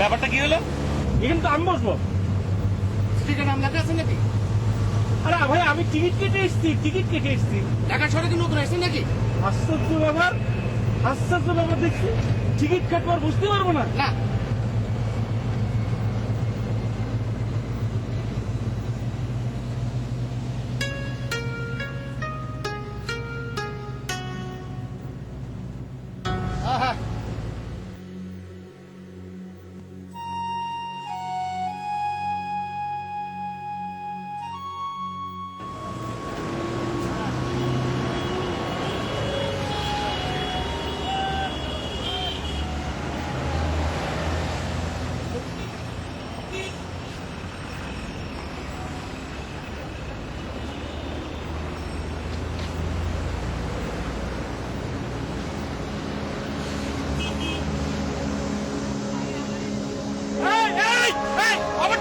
ব্যাপারটা কি হলো? এখানে তো আমি বসবো। স্টিকার নাম লেখা আছে নাকি? আরে ভাই আমি টিকিট কেটে এসেছি। ঢাকা শহরে কি নতুন আসছেন নাকি? আশ্চর্য ব্যাপার দেখছি। টিকিট কাটবো আর বুঝতে পারবো না। না। আহা, এই, আবার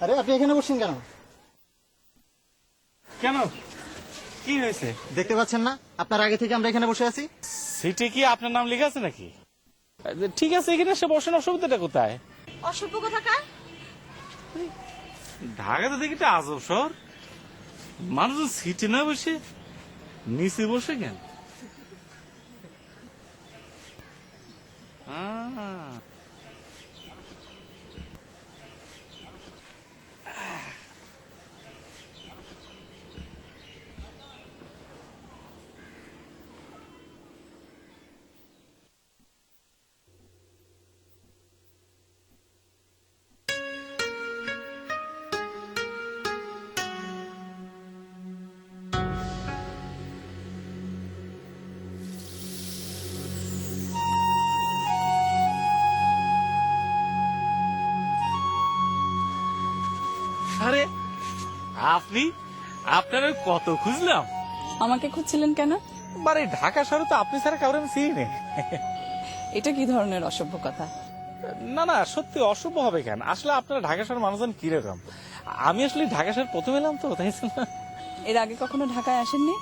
আরে আপনি এখানে বসছেন কেন? কেন? কি হয়েছে? দেখতে পাচ্ছেন না আপনার আগে থেকে আমরা এখানে বসে আছি? সিটে কি আপনার নাম লেখা আছে নাকি? ঠিক আছে, এখানে এসে বসেন, অসুবিধাটা কোথায়? অসভ্য কোথাকার। ঢাকা তো দেখি একটা আজব শহর। মানুষজন সিটে না বসে নিচে বসে কেন? আহ, আরে আপনি, আপনার কত খুঁজলাম। আমাকে খুঁজছিলেন কেন? বারে ঢাকা শহরে তো আপনি ছাড়া কাউরে আমি চিনি না। এটা কি ধরনের অসভ্য কথা? না না, সত্যি অসভ্য হবে কেন? আসলে আপনারা ঢাকা শহরের মানুষজন কিরকম? আমি আসলে ঢাকা শহর প্রথম এলাম তো, তাই না? এর আগে কখনো ঢাকায় আসেননি?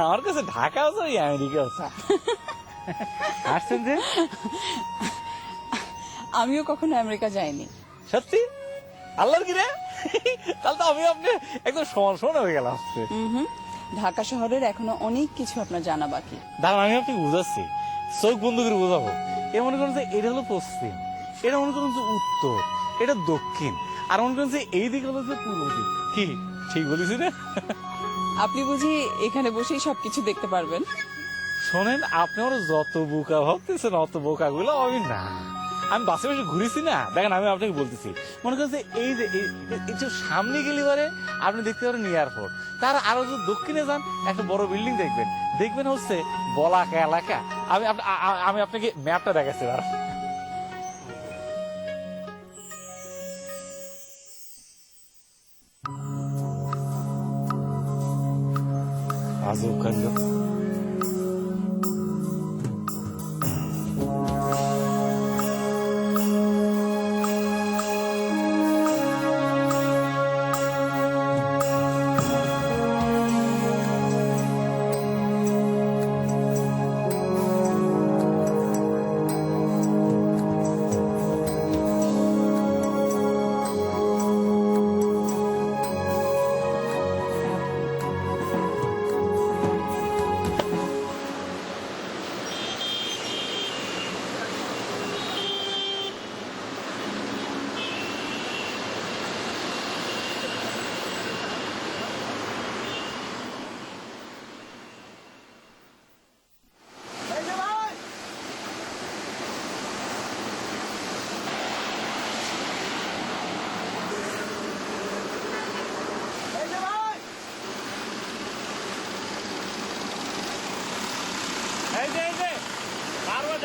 আমার কাছে ঢাকা আছে ওই আমেরিকা আছে। আসছেন যে? আমিও কখনো আমেরিকা যাইনি। সত্যি? আল্লাহর কি রে? তাহলে তো আমি আপনি একদম সমান হয়ে গেলাম। হুম, ঢাকা শহরের এখনো অনেক কিছু আপনার জানা বাকি। দাঁড়ান আমি আপনাকে বুঝাচ্ছি, চোখ বন্ধ করে বোঝাবো। এ মনে করেন যে এটা হলো পশ্চিম, এটা মনে করেন যে উত্তর, এটা দক্ষিণ, আর মনে করেন যে এই দিক হলো যে পূর্ব দিক। কি ঠিক বলেছি না? আপনি বুঝি এখানে বসেই সবকিছু দেখতে পারবেন? শোনেন, আপনি আমার যত বোকা ভাবতেছেন অত বোকা গুলো আমি না। আমি বাসে বসে ঘুরেছি না, দেখেন আমি আপনাকে বলতেছি, মনে করেন যে এই যে একটু সামনে গেলে পরে আপনি দেখতে পারেন এয়ারপোর্ট, তার আরো যদি দক্ষিণে যান একটা বড় বিল্ডিং দেখবেন, দেখবেন হচ্ছে বলাকা এলাকা। আমি আপনাকে ম্যাপটা দেখাচ্ছি। আজব কাণ্ড।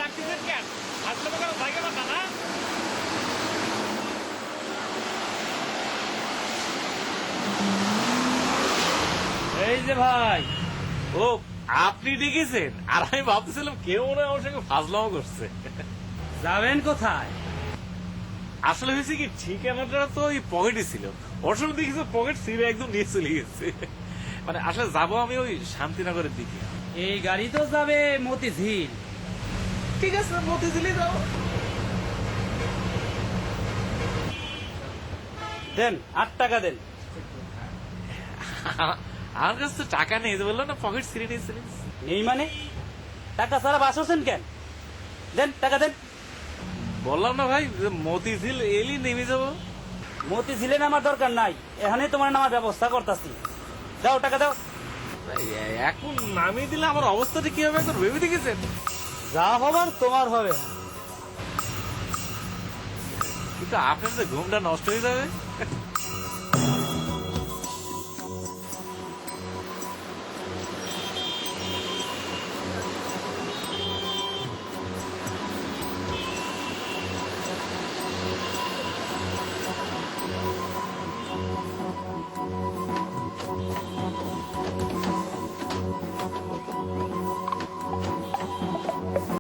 ডাকতেছেন কেন? আসলে তো কোনো ভাগ্য কথা না। এই যে ভাই, ও আপনি ডেকেছেন? আর আমি ভাবতেছিলাম কেউ মনে হয় আমার সঙ্গে ফাজলামো করছে। যাবেন কোথায়? আসলে হয়েছে কি, ঠিকানাটা তো ওই পকেটে ছিল। ওর সময় দেখেছি পকেট ছিঁড়ে একদম নিয়ে চলে গেছে। মানে আসলে যাবো আমি ওই শান্তিনগরের দিকে। এই গাড়ি তো যাবে মতিঝিল। ঠিক আছে, মতিঝিলে যাও। দেন 8 টাকা দেন। আমার কাছে তো টাকা নেই, যে বললো না পকেট ছিঁড়ে নিয়েছিলেন। নেই মানে? টাকা ছাড়া বাস হচ্ছেন কেন? দেন টাকা দেন। বললাম না ভাই, যে মতিঝিল এলি নেমে যাবো। মতিঝিলে নামার দরকার নাই, এখানে তোমার নামার ব্যবস্থা করতেছি। দাও টাকা দাও। এখন নামিয়ে দিলে আমার অবস্থাটা কি হবে এখন ভেবে দেখেছেন? যা হবার তোমার হবে। কিন্তু আপনার তো ঘুমটা নষ্ট হয়ে যাবে।